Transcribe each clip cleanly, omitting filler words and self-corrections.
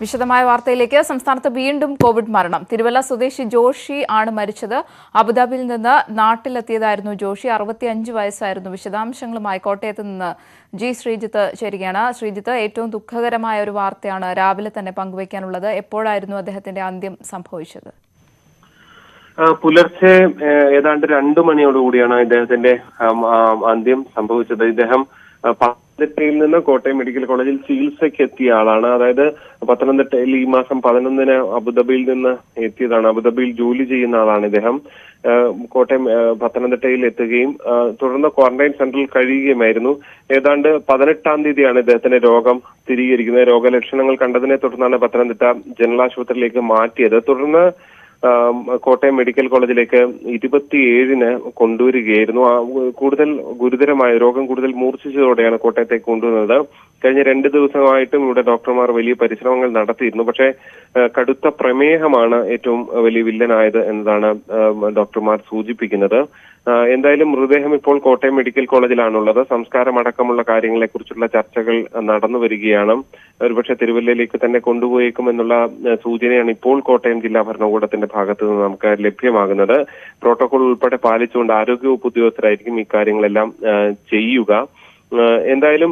വിശദമായ വാർത്തയിലേക്ക്. സംസ്ഥാനത്ത് വീണ്ടും കോവിഡ് മരണം. തിരുവല്ല സ്വദേശി ജോഷി ആണ് മരിച്ചത്. അബുദാബിയിൽ നിന്ന് നാട്ടിലെത്തിയതായിരുന്നു ജോഷി. 65 വയസ്സായിരുന്നു. വിശദാംശങ്ങളുമായി കോട്ടയത്ത് നിന്ന് ജി ശ്രീജിത്ത് ചേരുകയാണ്. ശ്രീജിത്ത്, ഏറ്റവും ദുഃഖകരമായ ഒരു വാർത്തയാണ് രാവിലെ തന്നെ പങ്കുവയ്ക്കാനുള്ളത്. എപ്പോഴായിരുന്നു അദ്ദേഹത്തിന്റെ അന്ത്യം സംഭവിച്ചത്? പുലർച്ചെ ഏതാണ്ട് 2 മണിയോടുകൂടിയാണ് ഇദ്ദേഹത്തിന്റെ അന്ത്യം സംഭവിച്ചത്. ഇദ്ദേഹം പത്തനംതിട്ടയിൽ നിന്ന് കോട്ടയം മെഡിക്കൽ കോളേജിൽ ചികിത്സയ്ക്ക് എത്തിയ ആളാണ്. അതായത് പത്തനംതിട്ടയിൽ ഈ മാസം 11-ന് അബുദാബിയിൽ നിന്ന് എത്തിയതാണ്. അബുദാബിയിൽ ജോലി ചെയ്യുന്ന ആളാണ് ഇദ്ദേഹം. പത്തനംതിട്ടയിൽ എത്തുകയും തുടർന്ന് ക്വാറന്റൈൻ സെന്ററിൽ കഴിയുകയുമായിരുന്നു. ഏതാണ്ട് 18-ാം തീയതിയാണ് ഇദ്ദേഹത്തിന് രോഗം സ്ഥിരീകരിക്കുന്നത്. രോഗലക്ഷണങ്ങൾ കണ്ടതിനെ തുടർന്നാണ് പത്തനംതിട്ട ജനറൽ ആശുപത്രിയിലേക്ക് മാറ്റിയത്. തുടർന്ന് കോട്ടയം മെഡിക്കൽ കോളേജിലേക്ക് 27-ന് കൊണ്ടുവരികയായിരുന്നു. കൂടുതൽ ഗുരുതരമായ രോഗം കൂടുതൽ മൂർച്ഛിച്ചതോടെയാണ് കോട്ടയത്തേക്ക് കൊണ്ടുവന്നത്. കഴിഞ്ഞ 2 ദിവസമായിട്ടും ഇവിടെ ഡോക്ടർമാർ വലിയ പരിശ്രമങ്ങൾ നടത്തിയിരുന്നു. പക്ഷേ കടുത്ത പ്രമേഹമാണ് ഏറ്റവും വലിയ വില്ലനായത് എന്നതാണ് ഡോക്ടർമാർ സൂചിപ്പിക്കുന്നത്. എന്തായാലും മൃതദേഹം ഇപ്പോൾ കോട്ടയം മെഡിക്കൽ കോളേജിലാണുള്ളത്. സംസ്കാരം അടക്കമുള്ള കാര്യങ്ങളെക്കുറിച്ചുള്ള ചർച്ചകൾ നടന്നു വരികയാണ്. ഒരുപക്ഷെ തിരുവല്ലയിലേക്ക് തന്നെ കൊണ്ടുപോയേക്കും എന്നുള്ള സൂചനയാണ് ഇപ്പോൾ കോട്ടയം ജില്ലാ ഭരണകൂടത്തിന്റെ ഭാഗത്തു നിന്ന് നമുക്ക് ലഭ്യമാകുന്നത്. പ്രോട്ടോകോൾ ഉൾപ്പെടെ പാലിച്ചുകൊണ്ട് ആരോഗ്യവകുപ്പ് ഉദ്യോഗസ്ഥരായിരിക്കും ഇക്കാര്യങ്ങളെല്ലാം ചെയ്യുക. എന്തായാലും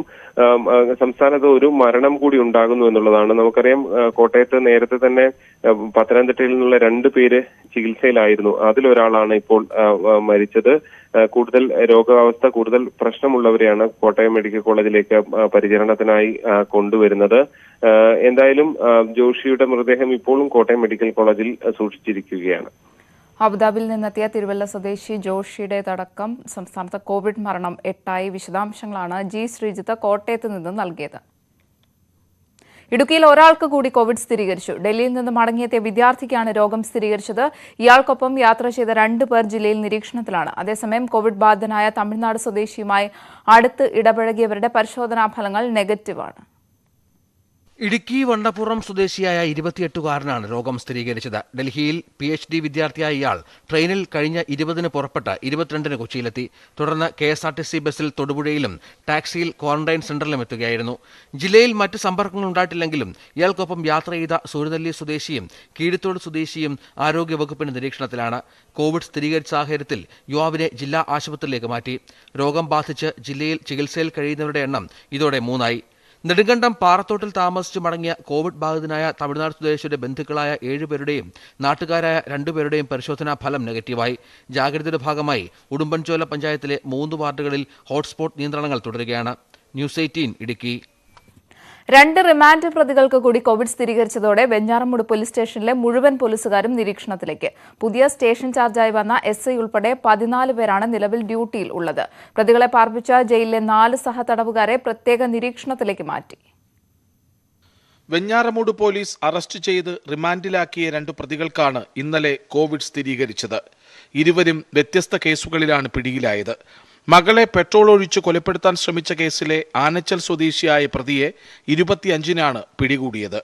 സംസ്ഥാനത്ത് ഒരു മരണം കൂടി ഉണ്ടാകുന്നു എന്നുള്ളതാണ്. നമുക്കറിയാം, കോട്ടയത്ത് നേരത്തെ തന്നെ പത്തനംതിട്ടയിൽ നിന്നുള്ള 2 പേര് ചികിത്സയിലായിരുന്നു. അതിലൊരാളാണ് ഇപ്പോൾ മരിച്ചത്. കൂടുതൽ രോഗാവസ്ഥ കൂടുതൽ പ്രശ്നമുള്ളവരെയാണ് കോട്ടയം മെഡിക്കൽ കോളേജിലേക്ക് പരിചരണത്തിനായി കൊണ്ടുവരുന്നത്. എന്തായാലും ജോഷിയുടെ മൃതദേഹം ഇപ്പോഴും കോട്ടയം മെഡിക്കൽ കോളേജിൽ സൂക്ഷിച്ചിരിക്കുകയാണ്. അബുദാബിയിൽ നിന്നെത്തിയ തിരുവല്ല സ്വദേശി ജോഷിയുടേതടക്കം സംസ്ഥാനത്ത് കോവിഡ് മരണം 8ആയി. വിശദാംശങ്ങളാണ് ജി ശ്രീജിത്ത് കോട്ടയത്ത് നിന്ന് നൽകിയത്. ഇടുക്കിയിൽ ഒരാൾക്ക് കൂടി കോവിഡ് സ്ഥിരീകരിച്ചു. ഡൽഹിയിൽ നിന്ന് മടങ്ങിയെത്തിയ വിദ്യാർത്ഥിക്കാണ് രോഗം സ്ഥിരീകരിച്ചത്. ഇയാൾക്കൊപ്പം യാത്ര ചെയ്ത 2 പേർ ജില്ലയിൽ നിരീക്ഷണത്തിലാണ്. അതേസമയം കോവിഡ് ബാധിതനായ തമിഴ്നാട് സ്വദേശിയുമായി അടുത്ത് ഇടപഴകിയവരുടെ പരിശോധനാ ഫലങ്ങൾ നെഗറ്റീവാണ്. ഇടുക്കി വണ്ടപ്പുറം സ്വദേശിയായ 28-കാരനാണ് രോഗം സ്ഥിരീകരിച്ചത്. ഡൽഹിയിൽ PhD വിദ്യാർത്ഥിയായ ഇയാൾ ട്രെയിനിൽ കഴിഞ്ഞ 20-ന് പുറപ്പെട്ട് 22-ന് കൊച്ചിയിലെത്തി. തുടർന്ന് KSRTC ബസ്സിൽ തൊടുപുഴയിലും ടാക്സിയിൽ ക്വാറന്റൈൻ സെന്ററിലും എത്തുകയായിരുന്നു. ജില്ലയിൽ മറ്റ് സമ്പർക്കങ്ങൾ ഉണ്ടായിട്ടില്ലെങ്കിലും ഇയാൾക്കൊപ്പം യാത്ര ചെയ്ത സൂര്യനെല്ലി സ്വദേശിയും കീഴത്തോട് സ്വദേശിയും ആരോഗ്യവകുപ്പിന്റെ നിരീക്ഷണത്തിലാണ്. കോവിഡ് സ്ഥിരീകരിച്ച സാഹചര്യത്തിൽ യുവാവിനെ ജില്ലാ ആശുപത്രിയിലേക്ക് മാറ്റി. രോഗം ബാധിച്ച് ജില്ലയിൽ ചികിത്സയിൽ കഴിയുന്നവരുടെ എണ്ണം ഇതോടെ 3ആയി. നെടുങ്കണ്ടം പാറത്തോട്ടിൽ താമസിച്ച് മടങ്ങിയ കോവിഡ് ബാധിതനായ തമിഴ്നാട് സ്വദേശിയുടെ ബന്ധുക്കളായ 7 പേരുടെയും നാട്ടുകാരായ 2 പേരുടെയും പരിശോധനാ ഫലം നെഗറ്റീവായി. ജാഗ്രതയുടെ ഭാഗമായി ഉടുമ്പൻചോല പഞ്ചായത്തിലെ 3 വാർഡുകളിൽ ഹോട്ട്സ്പോട്ട് നിയന്ത്രണങ്ങൾ തുടരുകയാണ്. ന്യൂസ് 18 ഇടുക്കി. 2 റിമാൻഡ് പ്രതികൾക്ക് കൂടി കോവിഡ് സ്ഥിരീകരിച്ചതോടെ വെഞ്ഞാറമൂട് പോലീസ് സ്റ്റേഷനിലെ മുഴുവൻ പോലീസുകാരും നിരീക്ഷണത്തിലേക്ക്. പുതിയ സ്റ്റേഷൻ ചാർജായി വന്ന SI ഉൾപ്പെടെ 14 പേരാണ് നിലവിൽ ഡ്യൂട്ടിയിൽ ഉള്ളത്. പ്രതികളെ പാർപ്പിച്ച ജയിലിലെ 4 സഹതടവുകാരെ പ്രത്യേക നിരീക്ഷണത്തിലേക്ക് മാറ്റി. വെഞ്ഞാറമൂട് പോലീസ് അറസ്റ്റ് ചെയ്ത് റിമാൻഡിലാക്കിയ 2 പ്രതികൾക്കാണ് ഇന്നലെ കോവിഡ് സ്ഥിരീകരിച്ചത്. ഇരുവരും വ്യത്യസ്ത കേസുകളിലാണ് പിടിയിലായത്. മകളെ പെട്രോൾ ഒഴിച്ച് കൊലപ്പെടുത്താൻ ശ്രമിച്ച കേസിലെ ആനച്ചൽ സ്വദേശിയായ പ്രതിയെ 25-നാണ് പിടികൂടിയത്.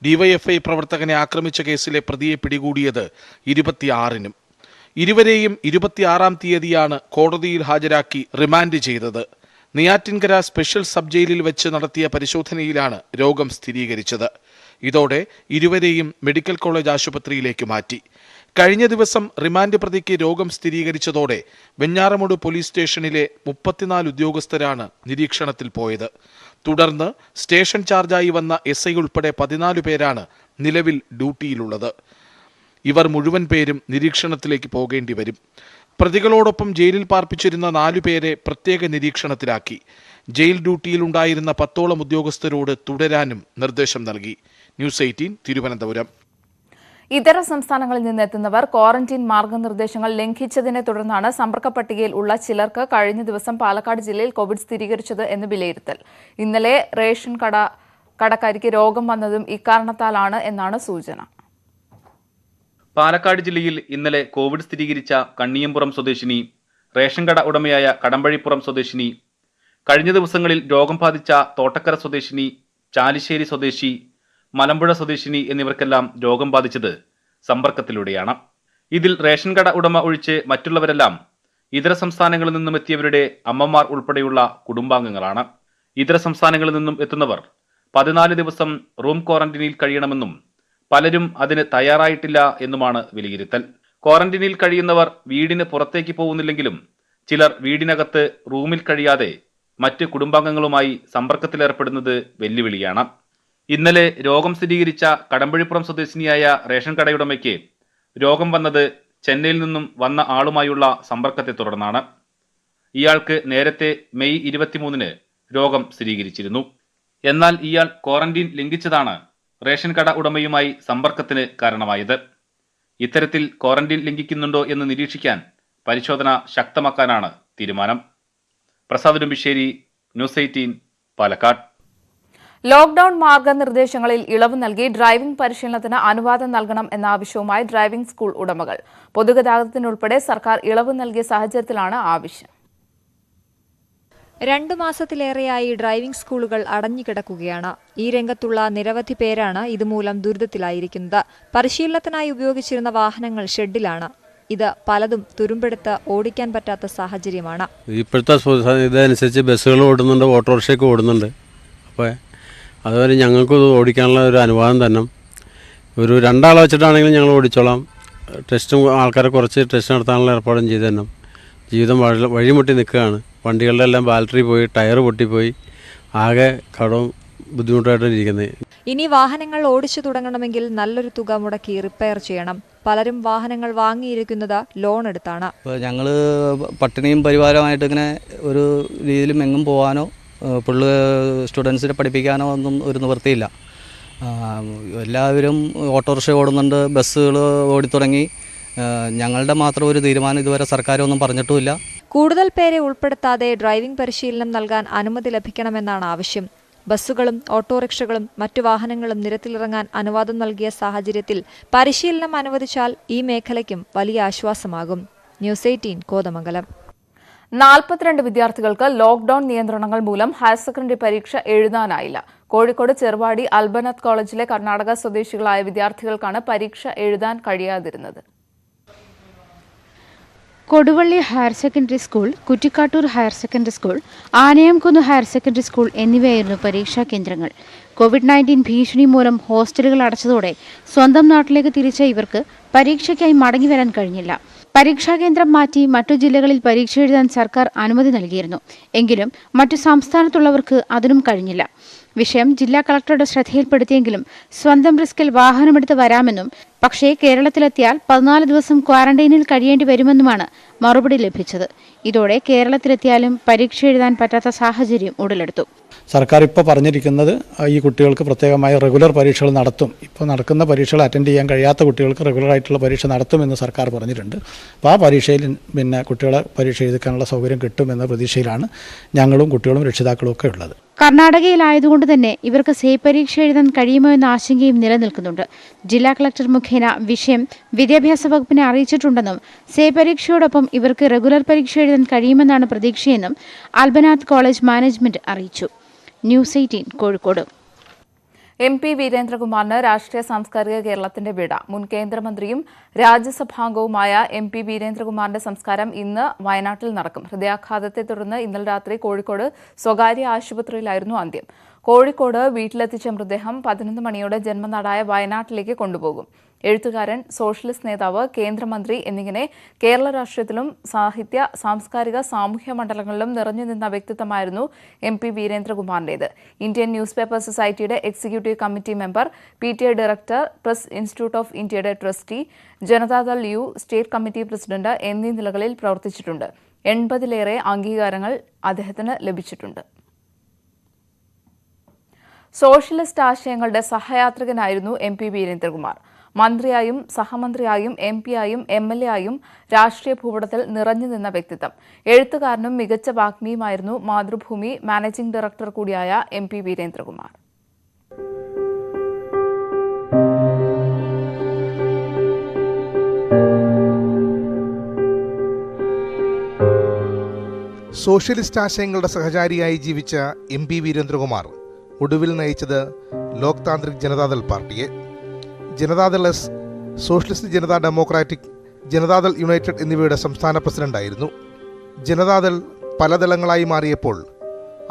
DYFI പ്രവർത്തകനെ ആക്രമിച്ച കേസിലെ പ്രതിയെ പിടികൂടിയത് 26-നും. ഇരുവരെയും 26-ാം തീയതിയാണ് കോടതിയിൽ ഹാജരാക്കി റിമാൻഡ് ചെയ്തത്. നെയ്യാറ്റിൻകര സ്പെഷ്യൽ സബ് ജയിലിൽ വെച്ച് നടത്തിയ പരിശോധനയിലാണ് രോഗം സ്ഥിരീകരിച്ചത്. ഇതോടെ ഇരുവരെയും മെഡിക്കൽ കോളേജ് ആശുപത്രിയിലേക്ക് മാറ്റി. കഴിഞ്ഞ ദിവസം റിമാൻഡ് പ്രതിക്ക് രോഗം സ്ഥിരീകരിച്ചതോടെ വെഞ്ഞാറമൂട് പോലീസ് സ്റ്റേഷനിലെ 34 ഉദ്യോഗസ്ഥരാണ് നിരീക്ഷണത്തിൽ പോയത്. തുടർന്ന് സ്റ്റേഷൻ ചാർജായി വന്ന SI ഉൾപ്പെടെ 14 പേരാണ് നിലവിൽ ഡ്യൂട്ടിയിലുള്ളത്. ഇവർ മുഴുവൻ പേരും നിരീക്ഷണത്തിലേക്ക് പോകേണ്ടി വരും. പ്രതികളോടൊപ്പം ജയിലിൽ പാർപ്പിച്ചിരുന്ന 4 പേരെ പ്രത്യേക നിരീക്ഷണത്തിലാക്കി. ജയിൽ ഡ്യൂട്ടിയിലുണ്ടായിരുന്ന 10ഓളം ഉദ്യോഗസ്ഥരോട് തുടരാനും നിർദ്ദേശം നൽകി. ന്യൂസ് 18 തിരുവനന്തപുരം. ഇതര സംസ്ഥാനങ്ങളിൽ നിന്നെത്തുന്നവർ ക്വാറന്റീൻ മാർഗനിർദ്ദേശങ്ങൾ ലംഘിച്ചതിനെ തുടർന്നാണ് സമ്പർക്ക പട്ടികയിൽ ഉള്ള ചിലർക്ക് കഴിഞ്ഞ ദിവസം പാലക്കാട് ജില്ലയിൽ കോവിഡ് സ്ഥിരീകരിച്ചത് എന്ന് വിലയിരുത്തൽ. ഇന്നലെ റേഷൻ കടക്കാരിക്ക് രോഗം വന്നതും ഇക്കാരണത്താലാണ് എന്നാണ് സൂചന. പാലക്കാട് ജില്ലയിൽ ഇന്നലെ കോവിഡ് സ്ഥിരീകരിച്ച കണ്ണിയമ്പുറം സ്വദേശിനി, റേഷൻ കട ഉടമയായ കടമ്പഴിപ്പുറം സ്വദേശിനി, കഴിഞ്ഞ ദിവസങ്ങളിൽ രോഗം ബാധിച്ച തോട്ടക്കര സ്വദേശിനി, ചാലിശ്ശേരി സ്വദേശി, മലമ്പുഴ സ്വദേശിനി എന്നിവർക്കെല്ലാം രോഗം ബാധിച്ചത് സമ്പർക്കത്തിലൂടെയാണ്. ഇതിൽ റേഷൻ കട ഉടമ ഒഴിച്ച് മറ്റുള്ളവരെല്ലാം ഇതര സംസ്ഥാനങ്ങളിൽ നിന്നും എത്തിയവരുടെ അമ്മമാർ ഉൾപ്പെടെയുള്ള കുടുംബാംഗങ്ങളാണ്. ഇതര സംസ്ഥാനങ്ങളിൽ നിന്നും എത്തുന്നവർ 14 ദിവസം റൂം ക്വാറന്റീനിൽ കഴിയണമെന്നും പലരും അതിന് തയ്യാറായിട്ടില്ല എന്നുമാണ് വിലയിരുത്തൽ. ക്വാറന്റീനിൽ കഴിയുന്നവർ വീടിന് പുറത്തേക്ക് പോകുന്നില്ലെങ്കിലും ചിലർ വീടിനകത്ത് റൂമിൽ കഴിയാതെ മറ്റ് കുടുംബാംഗങ്ങളുമായി സമ്പർക്കത്തിലേർപ്പെടുന്നത് വെല്ലുവിളിയാണ്. ഇന്നലെ രോഗം സ്ഥിരീകരിച്ച കടമ്പഴിപ്പുറം സ്വദേശിനിയായ റേഷൻ കടയുടമയ്ക്ക് രോഗം വന്നത് ചെന്നൈയിൽ നിന്നും വന്ന ആളുമായുള്ള സമ്പർക്കത്തെ തുടർന്നാണ്. ഇയാൾക്ക് നേരത്തെ മെയ് 23-ന് രോഗം സ്ഥിരീകരിച്ചിരുന്നു. എന്നാൽ ഇയാൾ ക്വാറന്റീൻ ലംഘിച്ചതാണ് റേഷൻ കട ഉടമയുമായി സമ്പർക്കത്തിന് കാരണമായത്. ഇത്തരത്തിൽ ക്വാറന്റീൻ ലംഘിക്കുന്നുണ്ടോ എന്ന് നിരീക്ഷിക്കാൻ പരിശോധന ശക്തമാക്കാനാണ് തീരുമാനം. പ്രസാദ് ഉടുമ്പിശ്ശേരി, ന്യൂസ് 18, പാലക്കാട്. ലോക്ഡൌൺ മാർഗനിർദ്ദേശങ്ങളിൽ ഇളവ് നൽകി ഡ്രൈവിംഗ് പരിശീലനത്തിന് അനുവാദം നൽകണം എന്ന ആവശ്യവുമായി ഡ്രൈവിംഗ് സ്കൂൾ ഉടമകൾ. പൊതുഗതാഗതത്തിനുൾപ്പെടെ സർക്കാർ ഇളവ് നൽകിയ സാഹചര്യത്തിലാണ് ആവശ്യം. 2 മാസത്തിലേറെയായി ഡ്രൈവിംഗ് സ്കൂളുകൾ അടഞ്ഞുകിടക്കുകയാണ്. ഈ രംഗത്തുള്ള നിരവധി പേരാണ് ഇതുമൂലം ദുരിതത്തിലായിരിക്കുന്നത്. പരിശീലനത്തിനായി ഉപയോഗിച്ചിരുന്ന വാഹനങ്ങൾ ഷെഡിലാണ്. ഇത് പലതും തുരുമ്പെടുത്ത് ഓടിക്കാൻ പറ്റാത്ത സാഹചര്യമാണ്. ഇപ്പോഴത്തെ ഇതനുസരിച്ച് ബസ്സുകൾ ഓടുന്നുണ്ട്, ഓട്ടോറിക്ഷയൊക്കെ ഓടുന്നുണ്ട്. അപ്പോൾ അതുവരെ ഞങ്ങൾക്ക് ഓടിക്കാനുള്ള ഒരു അനുവാദം തന്നെ ഒരു 2 ആളെ വെച്ചിട്ടാണെങ്കിലും ഞങ്ങൾ ഓടിച്ചോളാം. ടെസ്റ്റും ആൾക്കാരെ കുറച്ച് ടെസ്റ്റ് നടത്താനുള്ള ഏർപ്പാടും ചെയ്തു തന്നെ. ജീവിതം വഴിമുട്ടി നിൽക്കുകയാണ്. വണ്ടികളുടെ എല്ലാം ബാറ്ററി പോയി, ടയർ പൊട്ടിപ്പോയി, ആകെ കടവും ബുദ്ധിമുട്ടായിട്ടിരിക്കുന്നത്. ഇനി വാഹനങ്ങൾ ഓടിച്ചു തുടങ്ങണമെങ്കിൽ നല്ലൊരു തുക മുടക്കി റിപ്പയർ ചെയ്യണം. പലരും വാഹനങ്ങൾ വാങ്ങിയിരിക്കുന്നത് ലോൺ എടുത്താണ്. ഞങ്ങൾ പട്ടിണിയും പരിവാരമായിട്ട് ഇങ്ങനെ ഒരു രീതിയിലും എങ്ങും പോകാനോ സ്റ്റുഡൻസിനെ പഠിപ്പിക്കാനോ ഒന്നും ഒരു നിവൃത്തിയില്ല. എല്ലാവരും ഓട്ടോറിക്ഷ ഓടുന്നുണ്ട്, ബസ്സുകൾ ഓടിത്തുടങ്ങി. ഞങ്ങളുടെ മാത്രം ഒരു തീരുമാനം ഇതുവരെ സർക്കാരൊന്നും പറഞ്ഞിട്ടുമില്ല. കൂടുതൽ പേരെ ഉൾപ്പെടുത്താതെ ഡ്രൈവിംഗ് പരിശീലനം നൽകാൻ അനുമതി ലഭിക്കണമെന്നാണ് ആവശ്യം. ബസ്സുകളും ഓട്ടോറിക്ഷകളും മറ്റു വാഹനങ്ങളും നിരത്തിലിറങ്ങാൻ അനുവാദം നൽകിയ സാഹചര്യത്തിൽ പരിശീലനം അനുവദിച്ചാൽ ഈ മേഖലയ്ക്കും വലിയ ആശ്വാസമാകും. ന്യൂസ് 18, കോതമംഗലം. 42 വിദ്യാർത്ഥികൾക്ക് ലോക്ഡൌൺ നിയന്ത്രണങ്ങൾ മൂലം ഹയർ സെക്കൻഡറി പരീക്ഷ എഴുതാനായില്ല. കോഴിക്കോട് ചെറുവാടി അൽബനത്ത് കോളേജിലെ കർണാടക സ്വദേശികളായ വിദ്യാർത്ഥികൾക്കാണ് പരീക്ഷ എഴുതാൻ കഴിയാതിരുന്നത്. Koduvally higher secondary school, Kuttikkattoor higher secondary school, Anayamkunnu higher secondary school എന്നിവയായിരുന്നു പരീക്ഷാ കേന്ദ്രങ്ങൾ. കോവിഡ്-19 ഭീഷണി മൂലം ഹോസ്റ്റലുകൾ അടച്ചതോടെ സ്വന്തം നാട്ടിലേക്ക് തിരിച്ച ഇവർക്ക് പരീക്ഷയ്ക്കായി മടങ്ങിവരാൻ കഴിഞ്ഞില്ല. പരീക്ഷാ കേന്ദ്രം മാറ്റി മറ്റു ജില്ലകളിൽ പരീക്ഷ എഴുതാൻ സർക്കാർ അനുമതി നൽകിയിരുന്നു. എങ്കിലും മറ്റു സംസ്ഥാനത്തുള്ളവർക്ക് അതിനും കഴിഞ്ഞില്ല. വിഷയം ജില്ലാ കളക്ടറുടെ ശ്രദ്ധയിൽപ്പെടുത്തിയെങ്കിലും സ്വന്തം റിസ്കിൽ വാഹനമെടുത്ത് വരാമെന്നും പക്ഷേ കേരളത്തിലെത്തിയാൽ 14 ദിവസം ക്വാറന്റൈനിൽ കഴിയേണ്ടി വരുമെന്നുമാണ് മറുപടി ലഭിച്ചത്. ഇതോടെ കേരളത്തിലെത്തിയാലും പരീക്ഷ എഴുതാൻ പറ്റാത്ത സാഹചര്യം ഉടലെടുത്തു. സർക്കാർ ഇപ്പോൾ പറഞ്ഞിരിക്കുന്നത് ഈ കുട്ടികൾക്ക് പ്രത്യേകമായ റെഗുലർ പരീക്ഷകൾ നടത്തും. ഇപ്പോൾ നടക്കുന്ന പരീക്ഷകൾ അറ്റൻഡ് ചെയ്യാൻ കഴിയാത്ത കുട്ടികൾക്ക് റെഗുലറായിട്ടുള്ള പരീക്ഷ നടത്തുമെന്ന് സർക്കാർ പറഞ്ഞിട്ടുണ്ട്. അപ്പോൾ ആ പരീക്ഷയിൽ കുട്ടികളെ പരീക്ഷ എഴുതാനുള്ള സൗകര്യം കിട്ടുമെന്ന പ്രതീക്ഷയിലാണ് ഞങ്ങളും കുട്ടികളും രക്ഷിതാക്കളും ഒക്കെ ഉള്ളത്. കർണാടകയിലായതുകൊണ്ട് തന്നെ ഇവർക്ക് സേ പരീക്ഷ എഴുതാൻ കഴിയുമോ എന്ന ആശങ്കയും നിലനിൽക്കുന്നുണ്ട്. ജില്ലാ കളക്ടർ മുഖേന വിഷയം വിദ്യാഭ്യാസ വകുപ്പിനെ അറിയിച്ചിട്ടുണ്ടെന്നും സേ പരീക്ഷയോടൊപ്പം ഇവർക്ക് റെഗുലർ പരീക്ഷ എഴുതാൻ കഴിയുമെന്നാണ് പ്രതീക്ഷയെന്നും അൽബനാത്ത് കോളേജ് മാനേജ്മെന്റ് അറിയിച്ചു. ന്യൂസ് 18, കോഴിക്കോട്. MP വീരേന്ദ്രകുമാറിന് രാഷ്ട്രീയ സാംസ്കാരിക കേരളത്തിന്റെ വിട. മുൻ കേന്ദ്രമന്ത്രിയും രാജ്യസഭാംഗവുമായ MP വീരേന്ദ്രകുമാറിന്റെ സംസ്കാരം ഇന്ന് വയനാട്ടിൽ നടക്കും. ഹൃദയാഘാതത്തെ തുടർന്ന് ഇന്നലെ രാത്രി കോഴിക്കോട് സ്വകാര്യ ആശുപത്രിയിലായിരുന്നു അന്ത്യം. കോഴിക്കോട് വീട്ടിലെത്തിച്ച മൃതദേഹം 11 മണിയോടെ ജന്മനാടായ വയനാട്ടിലേക്ക് കൊണ്ടുപോകും. എഴുത്തുകാരൻ, സോഷ്യലിസ്റ്റ് നേതാവ്, കേന്ദ്രമന്ത്രി എന്നിങ്ങനെ കേരള രാഷ്ട്രീയത്തിലും സാഹിത്യ, സാംസ്കാരിക, സാമൂഹ്യ മണ്ഡലങ്ങളിലും നിറഞ്ഞു നിന്ന വ്യക്തിത്വമായിരുന്നു MP വീരേന്ദ്രകുമാറിന്റേത്. ഇന്ത്യൻ ന്യൂസ് പേപ്പർ സൊസൈറ്റിയുടെ executive committee member, PTA director, press institute of ഇന്ത്യയുടെ trustee, Janata Dal U state committee president എന്നീ നിലകളിൽ പ്രവർത്തിച്ചിട്ടുണ്ട്. 80-ലേറെ അംഗീകാരങ്ങൾ അദ്ദേഹത്തിന് ലഭിച്ചിട്ടുണ്ട്. സോഷ്യലിസ്റ്റ് ആശയങ്ങളുടെ സഹയാത്രികനായിരുന്നു MP വീരേന്ദ്രകുമാർ. മന്ത്രിയായും സഹമന്ത്രിയായും MP-യായും MLA-യായും രാഷ്ട്രീയ ഭൂപടത്തിൽ നിറഞ്ഞു നിന്ന വ്യക്തിത്വം. എഴുത്തുകാരനും മികച്ച വാഗ്മിയുമായിരുന്നു. മാതൃഭൂമി മാനേജിംഗ് ഡയറക്ടർ കൂടിയായ MP വീരേന്ദ്രകുമാർ. സോഷ്യലിസ്റ്റ് ആശയങ്ങളുടെ സഹചാരിയായി ജീവിച്ച MP വീരേന്ദ്രകുമാർ ഒടുവിൽ നയിച്ചത് ലോക് താന്ത്രിക് ജനതാദൾ പാർട്ടിയെ. Janata Dal S, socialist Janata democratic, Janata Dal United എന്നിവയുടെ സംസ്ഥാന പ്രസിഡന്റായിരുന്നു. ജനതാദൾ പല ദളങ്ങളായി മാറിയപ്പോൾ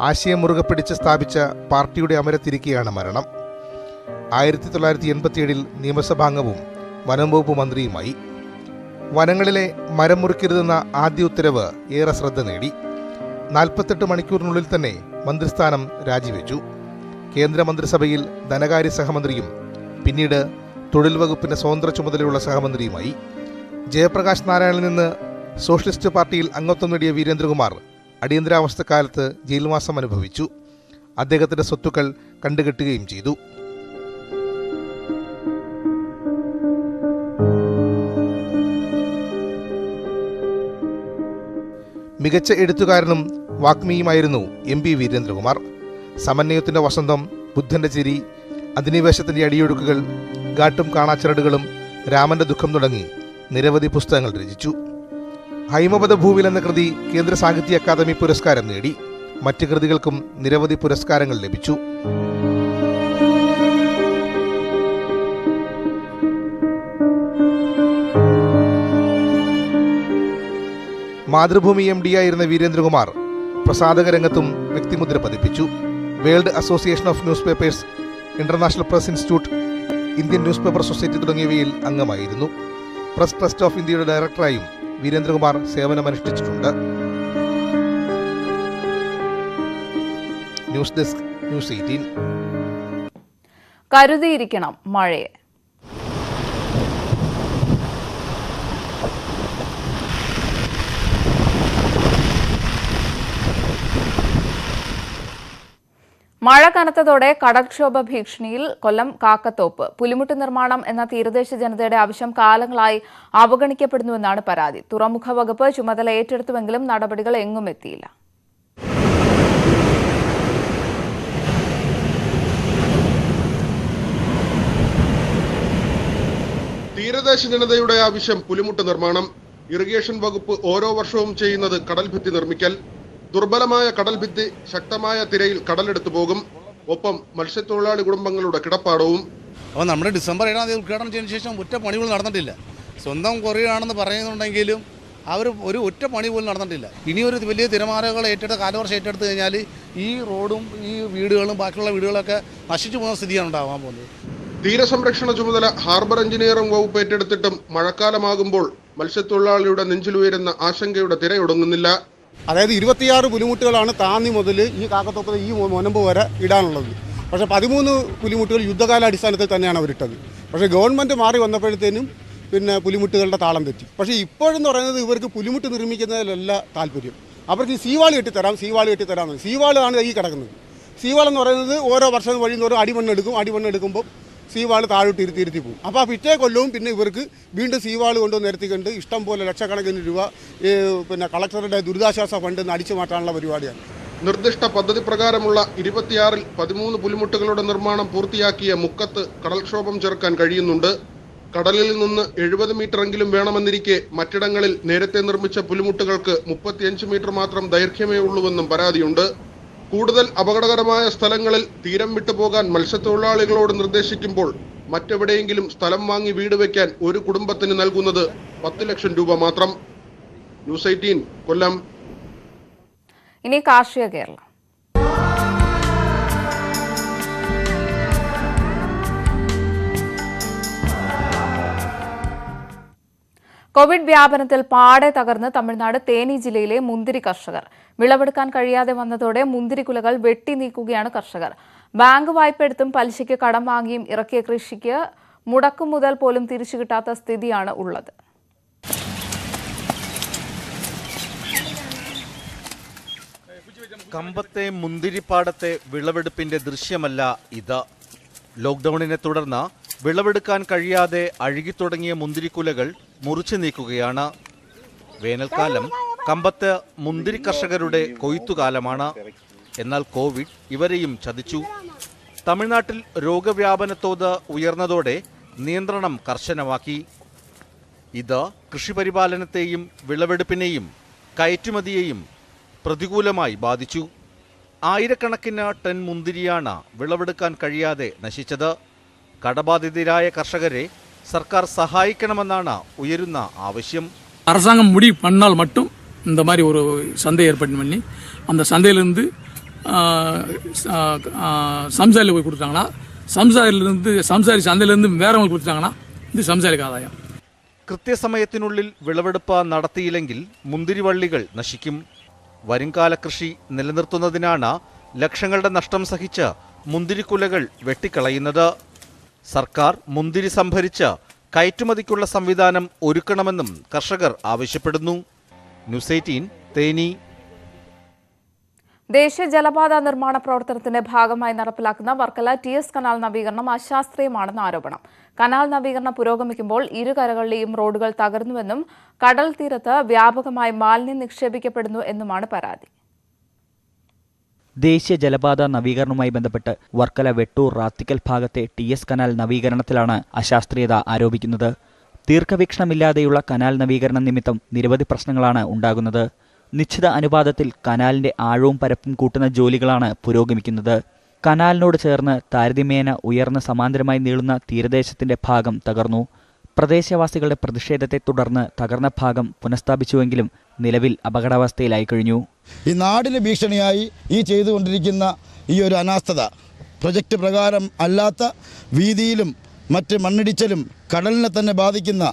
ആശയം മുറുകെ പിടിച്ച് സ്ഥാപിച്ച പാർട്ടിയുടെ അമരത്തിരിക്കെയാണ് മരണം. 1987 നിയമസഭാംഗവും വനം വകുപ്പ് മന്ത്രിയുമായി. വനങ്ങളിലെ മരം മുറിക്കരുതെന്ന ആദ്യ ഉത്തരവ് ഏറെ ശ്രദ്ധ നേടി. 48 മണിക്കൂറിനുള്ളിൽ തന്നെ മന്ത്രിസ്ഥാനം രാജിവെച്ചു. കേന്ദ്രമന്ത്രിസഭയിൽ ധനകാര്യ സഹമന്ത്രിയും പിന്നീട് തൊഴിൽ വകുപ്പിന്റെ സ്വതന്ത്ര ചുമതലയുള്ള സഹമന്ത്രിയുമായി. ജയപ്രകാശ് നാരായണിൽ നിന്ന് സോഷ്യലിസ്റ്റ് പാർട്ടിയിൽ അംഗത്വം നേടിയ വീരേന്ദ്രകുമാർ അടിയന്തരാവസ്ഥക്കാലത്ത് ജയിൽവാസം അനുഭവിച്ചു. അദ്ദേഹത്തിന്റെ സ്വത്തുക്കൾ കണ്ടുകെട്ടുകയും ചെയ്തു. മികച്ച എഴുത്തുകാരനും വാഗ്മിയുമായിരുന്നു MP വീരേന്ദ്രകുമാർ. സമന്വയത്തിന്റെ വസന്തം, ബുദ്ധന്റെ ചിരി, അധിനിവേശത്തിന്റെ അടിയൊഴുക്കുകൾ, ഗാട്ടും കാണാച്ചരടുകളും, രാമന്റെ ദുഃഖം തുടങ്ങി നിരവധി പുസ്തകങ്ങൾ രചിച്ചു. ഹൈമവത ഭൂവിൽ എന്ന കൃതി കേന്ദ്ര സാഹിത്യ അക്കാദമി പുരസ്കാരം നേടി. മറ്റ് കൃതികൾക്കും നിരവധി പുരസ്കാരങ്ങൾ ലഭിച്ചു. മാതൃഭൂമി MD ആയിരുന്ന വീരേന്ദ്രകുമാർ പ്രസാധക രംഗത്തും വ്യക്തിമുദ്ര പതിപ്പിച്ചു. World association of newspapers, international press institute, Indian newspaper society തുടങ്ങിയവയിൽ അംഗമായിരുന്നു. പ്രസ് ട്രസ്റ്റ് ഓഫ് ഇന്ത്യയുടെ ഡയറക്ടറായും വീരേന്ദ്രകുമാർ സേവനമനുഷ്ഠിച്ചിട്ടുണ്ട്. News desk, news 18. കരുതിയിരിക്കണം മഴയെ. മഴ കനത്തതോടെ കടൽക്ഷോഭ ഭീഷണിയിൽ കൊല്ലം കാക്കത്തോപ്പ്. പുലിമുട്ട് നിർമ്മാണം എന്ന തീരദേശ ജനതയുടെ ആവശ്യം കാലങ്ങളായി അവഗണിക്കപ്പെടുന്നുവെന്നാണ് പരാതി. തുറമുഖ വകുപ്പ് ചുമതല ഏറ്റെടുത്തുവെങ്കിലും നടപടികൾ എങ്ങും എത്തിയില്ല. തീരദേശ ജനതയുടെ ആവശ്യം പുലിമുട്ട് നിർമ്മാണം. ഇറിഗേഷൻ വകുപ്പ് ഓരോ വർഷവും ചെയ്യുന്നത് കടൽഭിത്തി നിർമ്മിക്കൽ. ദുർബലമായ കടൽഭിത്തി ശക്തമായ തിരയിൽ കടലെടുത്തു പോകും. ഒപ്പം മത്സ്യത്തൊഴിലാളി കുടുംബങ്ങളുടെ കിടപ്പാടവും. അപ്പോൾ നമ്മുടെ ഡിസംബർ 7-ാം തീയതി ഉദ്ഘാടനം ചെയ്തതിനു ശേഷം ഒറ്റ പണി പോലും നടന്നിട്ടില്ല. സ്വന്തം കൊറിയാണെന്ന് പറയുന്നുണ്ടെങ്കിലും അവർ ഒരു ഒറ്റ പണി പോലും നടന്നിട്ടില്ല. ഇനിയൊരു വലിയ തിരമാലകൾ കാലവർഷം ഏറ്റെടുത്ത് കഴിഞ്ഞാൽ ഈ റോഡും ഈ വീടുകളും ബാക്കിയുള്ള വീടുകളൊക്കെ നശിച്ചു പോകുന്ന സ്ഥിതിയാണ് ഉണ്ടാകാൻ പോകുന്നത്. തീരസംരക്ഷണ ചുമതല ഹാർബർ എഞ്ചിനീയറിംഗ് വകുപ്പ് ഏറ്റെടുത്തിട്ടും മഴക്കാലമാകുമ്പോൾ മത്സ്യത്തൊഴിലാളിയുടെ നെഞ്ചിലുയരുന്ന ആശങ്കയുടെ തിരയൊടുങ്ങുന്നില്ല. അതായത് 26 പുലിമുട്ടുകളാണ് താന്നി മുതൽ ഈ കാക്കത്തോപ്പ് ഈ മുനമ്പ് വരെ ഇടാനുള്ളത്. പക്ഷേ 13 പുലിമുട്ടുകൾ യുദ്ധകാലാടിസ്ഥാനത്തിൽ തന്നെയാണ് അവരിട്ടത്. പക്ഷേ ഗവൺമെൻറ് മാറി വന്നപ്പോഴത്തേനും പിന്നെ പുലിമുട്ടുകളുടെ താളം തെറ്റി. പക്ഷേ ഇപ്പോഴെന്ന് പറയുന്നത് ഇവർക്ക് പുലിമുട്ട് നിർമ്മിക്കുന്നതിലല്ല താല്പര്യം. അവർക്ക് സീവാൾ കെട്ടിത്തരാം എന്ന്. സീവാളാണ് ഈ കിടക്കുന്നത്. സീവാൾ എന്ന് പറയുന്നത് ഓരോ വർഷം വഴിയുന്നോറും അടിമണ്ണെടുക്കുമ്പോൾ സീവാൾ താഴോട്ട് ഇരുത്തി പോകും. അപ്പോൾ ആ പിറ്റേ കൊല്ലവും പിന്നെ ഇവർക്ക് വീണ്ടും സീവാൾ കൊണ്ടുവന്ന് നിരത്തിക്കൊണ്ട് ഇഷ്ടം പോലെ ലക്ഷക്കണക്കിന് രൂപ പിന്നെ കളക്ടറുടെ ദുരിതാശ്വാസ ഫണ്ടിൽ നിന്ന് അടിച്ചു മാറ്റാനുള്ള പരിപാടിയാണ്. നിർദ്ദിഷ്ട പദ്ധതി പ്രകാരമുള്ള 26-ൽ 13 പുലിമുട്ടുകളുടെ നിർമ്മാണം പൂർത്തിയാക്കിയ മുക്കത്ത് കടൽക്ഷോഭം ചെറുക്കാൻ കഴിയുന്നുണ്ട്. കടലിൽ നിന്ന് 70 മീറ്ററെങ്കിലും വേണമെന്നിരിക്കെ മറ്റിടങ്ങളിൽ നേരത്തെ നിർമ്മിച്ച പുലിമുട്ടുകൾക്ക് 35 മീറ്റർ മാത്രം ദൈർഘ്യമേ ഉള്ളൂവെന്നും പരാതിയുണ്ട്. കൂടുതൽ അപകടകരമായ സ്ഥലങ്ങളിൽ തീരം വിട്ടുപോകാൻ മത്സ്യത്തൊഴിലാളികളോട് നിർദ്ദേശിക്കുമ്പോൾ മറ്റെവിടെയെങ്കിലും സ്ഥലം വാങ്ങി വീട് വയ്ക്കാൻ ഒരു കുടുംബത്തിന് നൽകുന്നത് 10 ലക്ഷം രൂപ മാത്രം. ന്യൂസ് 18 കൊല്ലം. ഇനി കാർഷിക കേരളം. കോവിഡ് വ്യാപനത്തിൽ പാടെ തകർന്ന് തമിഴ്നാട് തേനി ജില്ലയിലെ മുന്തിരി കർഷകർ. വിളവെടുക്കാൻ കഴിയാതെ വന്നതോടെ മുന്തിരിക്കുലകൾ വെട്ടി നീക്കുകയാണ് കർഷകർ. ബാങ്ക് വായ്പ എടുത്തും പലിശയ്ക്ക് കടം വാങ്ങിയും ഇറക്കിയ കൃഷിക്ക് മുടക്കുമുതൽ പോലും തിരിച്ചു കിട്ടാത്ത സ്ഥിതിയാണ് ഉള്ളത്. കമ്പത്തെ മുന്തിരിപ്പാടത്തെ വിളവെടുപ്പിന്റെ ദൃശ്യമല്ല ഇത്. ലോക്ക്ഡൌണിനെ തുടർന്ന് വിളവെടുക്കാൻ കഴിയാതെ അഴുകിത്തുടങ്ങിയ മുന്തിരിക്കുലകൾ മുറിച്ചു നീക്കുകയാണ്. വേനൽക്കാലം കമ്പത്ത് മുന്തിരി കർഷകരുടെ കൊയ്ത്തുകാലമാണ്. എന്നാൽ കോവിഡ് ഇവരെയും ചതിച്ചു. തമിഴ്നാട്ടിൽ രോഗവ്യാപനത്തോത് ഉയർന്നതോടെ നിയന്ത്രണം കർശനമാക്കി. ഇത് കൃഷിപരിപാലനത്തെയും വിളവെടുപ്പിനെയും കയറ്റുമതിയെയും പ്രതികൂലമായി ബാധിച്ചു. ആയിരക്കണക്കിന് ടൺ മുന്തിരിയാണ് വിളവെടുക്കാൻ കഴിയാതെ നശിച്ചത്. കടബാധിതരായ കർഷകരെ സർക്കാർ സഹായിക്കണമെന്നാണ് ഉയരുന്ന ആവശ്യം. அரசாங்கம் முடிவு பண்ணால் மட்டும் இந்த மாதிரி ஒரு சந்தை ஏற்பாடு பண்ணி அந்த சந்தையிலிருந்து சம்சாரியில் போய் கொடுத்தாங்கன்னா സംസാരിച്ച് അതിലിருந்து വേറെവങ്ങൾ കൊടുത്താங்கன்னா ഇത് സംസാരിക്ക ആദായം. കൃത്യസമയത്തിനുള്ളിൽ വിളവെടുപ്പ് നടത്തിയില്ലെങ്കിൽ മുന്തിരിവള്ളികൾ നശിക്കും. വരുംകാല കൃഷി നിലനിർത്തുന്നതിനാണ് ലക്ഷങ്ങളുടെ നഷ്ടം സഹിച്ച് മുന്തിരിക്കുലകൾ വെട്ടിക്കളയുന്നത്. സർക്കാർ മുന്തിരി സംഭരിച്ച് കയറ്റുമതിക്കുള്ള സംവിധാനം ഒരുക്കണമെന്നും കർഷകർ ആവശ്യപ്പെടുന്നു. ന്യൂസ് 18 തേനി. ദേശീയ ജലപാത നിർമ്മാണ പ്രവർത്തനത്തിന്റെ ഭാഗമായി നടപ്പിലാക്കുന്ന വർക്കല TS കനാൽ നവീകരണം അശാസ്ത്രീയമാണെന്ന് ആരോപണം. കനാൽ നവീകരണം പുരോഗമിക്കുമ്പോൾ ഇരുകരകളിലെയും റോഡുകൾ തകർന്നുവെന്നും കടൽ തീരത്ത് വ്യാപകമായി മാലിന്യം നിക്ഷേപിക്കപ്പെടുന്നു എന്നുമാണ് പരാതി. ദേശീയ ജലപാത നവീകരണവുമായി ബന്ധപ്പെട്ട് വർക്കല വെട്ടൂർ റാത്തിക്കൽ ഭാഗത്തെ TS കനാൽ നവീകരണത്തിലാണ് അശാസ്ത്രീയത ആരോപിക്കുന്നത്. ദീർഘവീക്ഷണമില്ലാതെയുള്ള കനാൽ നവീകരണം നിമിത്തം നിരവധി പ്രശ്നങ്ങളാണ് ഉണ്ടാകുന്നത്. നിശ്ചിത അനുപാതത്തിൽ കനാലിന്റെ ആഴവും പരപ്പും കൂട്ടുന്ന ജോലികളാണ് പുരോഗമിക്കുന്നത്. കനാലിനോട് ചേർന്ന് താരതമ്യേന ഉയർന്ന സമാന്തരമായി നീളുന്ന തീരദേശത്തിന്റെ ഭാഗം തകർന്നു. പ്രദേശവാസികളുടെ പ്രതിഷേധത്തെ തുടർന്ന് തകർന്ന ഭാഗം പുനഃസ്ഥാപിച്ചുവെങ്കിലും നിലവിൽ അപകടാവസ്ഥയിലായി കഴിഞ്ഞു. ഈ നാടിന് ഭീഷണിയായി ഈ ചെയ്തുകൊണ്ടിരിക്കുന്ന ഈ ഒരു അനാസ്ഥത പ്രൊജക്റ്റ് പ്രകാരം അല്ലാത്ത വീതിയിലും മറ്റ് മണ്ണിടിച്ചിലും കടലിനെ തന്നെ ബാധിക്കുന്ന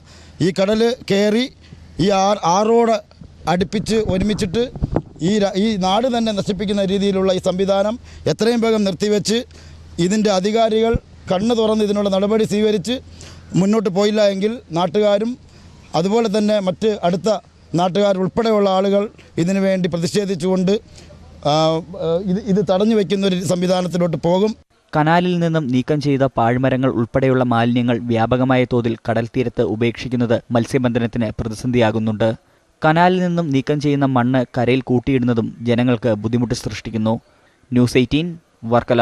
ഈ കടൽ കയറി ഈ ആറോട് അടുപ്പിച്ച് ഒരുമിച്ചിട്ട് ഈ നാട് തന്നെ നശിപ്പിക്കുന്ന രീതിയിലുള്ള ഈ സംവിധാനം എത്രയും വേഗം നിർത്തിവെച്ച് ഇതിൻ്റെ അധികാരികൾ കണ്ണ് തുറന്ന് ഇതിനുള്ള നടപടി സ്വീകരിച്ച് മുന്നോട്ട് പോയില്ല എങ്കിൽ നാട്ടുകാരും അതുപോലെ തന്നെ മറ്റ് അടുത്ത നാട്ടുകാരുൾപ്പെടെയുള്ള ആളുകൾ ഇതിനു വേണ്ടി പ്രതിഷേധിച്ചുകൊണ്ട് ഇത് തടഞ്ഞു വയ്ക്കുന്ന ഒരു സംവിധാനത്തിലോട്ട് പോകും. കനാലിൽ നിന്നും നീക്കം ചെയ്ത പാഴ്മരങ്ങൾ ഉൾപ്പെടെയുള്ള മാലിന്യങ്ങൾ വ്യാപകമായ തോതിൽ കടൽ തീരത്ത് ഉപേക്ഷിക്കുന്നത് മത്സ്യബന്ധനത്തിന് പ്രതിസന്ധിയാകുന്നുണ്ട്. കനാലിൽ നിന്നും നീക്കം ചെയ്യുന്ന മണ്ണ് കരയിൽ കൂട്ടിയിടുന്നതും ജനങ്ങൾക്ക് ബുദ്ധിമുട്ട് സൃഷ്ടിക്കുന്നു. ന്യൂസ് 18 വർക്കല.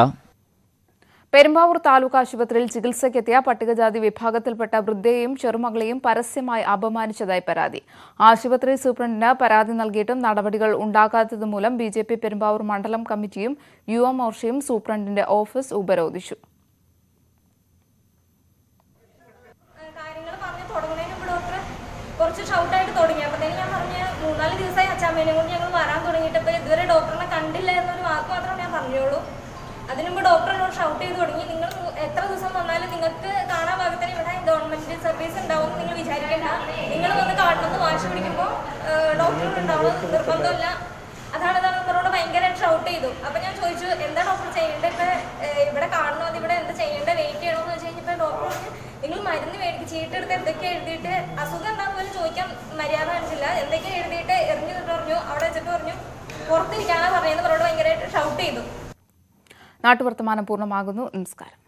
പെരുമ്പാവൂർ താലൂക്ക് ആശുപത്രിയിൽ ചികിത്സയ്ക്കെത്തിയ പട്ടികജാതി വിഭാഗത്തിൽപ്പെട്ട വൃദ്ധയെയും ചെറുമകളെയും പരസ്യമായി അപമാനിച്ചതായി പരാതി. ആശുപത്രി സൂപ്രണ്ടിന് പരാതി നൽകിയിട്ടും നടപടികൾ ഉണ്ടാകാത്തതുമൂലം BJP പെരുമ്പാവൂർ മണ്ഡലം കമ്മിറ്റിയും യുവമോർച്ചയും സൂപ്രണ്ടിന്റെ ഓഫീസ് ഉപരോധിച്ചു. കുറച്ച് ഷൗട്ടായിട്ട് തുടങ്ങി. അപ്പോഴത്തേനും ഞാൻ പറഞ്ഞ 3-4 ദിവസമായി അച്ചാമ്മേനെ കൊണ്ട് ഞങ്ങൾ വരാൻ തുടങ്ങിയിട്ട് ഇതുവരെ ഡോക്ടറിനെ കണ്ടില്ല എന്നൊരു വാക്ക് മാത്രമേ ഞാൻ പറഞ്ഞോളൂ. അതിനുമുമ്പ് ഡോക്ടറിനോട് ഷൗട്ട് ചെയ്ത് തുടങ്ങി, നിങ്ങൾ എത്ര ദിവസം വന്നാലും നിങ്ങൾക്ക് കാണാൻ ഭാഗത്തിന് ഇവിടെ ഗവൺമെന്റ് സർവീസ് ഉണ്ടാവും എന്ന് നിങ്ങൾ വിചാരിക്കേണ്ട, നിങ്ങൾ വന്ന് കാണണമെന്ന് വാശി പിടിക്കുമ്പോൾ ഡോക്ടർ ഉണ്ടാവും, നിർബന്ധമില്ല. അതാണ് ഡോക്ടറോട് ഭയങ്കരമായിട്ട് ഷൗട്ട് ചെയ്തു. അപ്പം ഞാൻ ചോദിച്ചു, എന്താ ഡോക്ടർ ചെയ്യേണ്ടത്, ഇപ്പം ഇവിടെ കാണണോ, അത് ഇവിടെ എന്താ ചെയ്യേണ്ടത്, വെയിറ്റ് ചെയ്യണമെന്ന് വെച്ച് കഴിഞ്ഞപ്പോൾ ഡോക്ടർ പറഞ്ഞു, നിങ്ങൾ മരുന്ന് മേടിക്ക് ചീട്ടെടുത്ത് എന്തൊക്കെ എഴുതിയിട്ട് അസുഖം എന്താണെന്ന് പോലും ചോദിക്കാൻ മര്യാദ കാണിച്ചില്ല, എന്തൊക്കെ എഴുതിയിട്ട് എറിഞ്ഞു പറഞ്ഞു, അവിടെ വെച്ചിട്ട് പറഞ്ഞു പുറത്തിരിക്കാനാണ് പറഞ്ഞതെന്ന് അവരോട് ഭയങ്കരമായിട്ട് ഷൗട്ട് ചെയ്തു. നാട്ടുവർത്തമാനം പൂർണ്ണമാകുന്നു. നമസ്കാരം.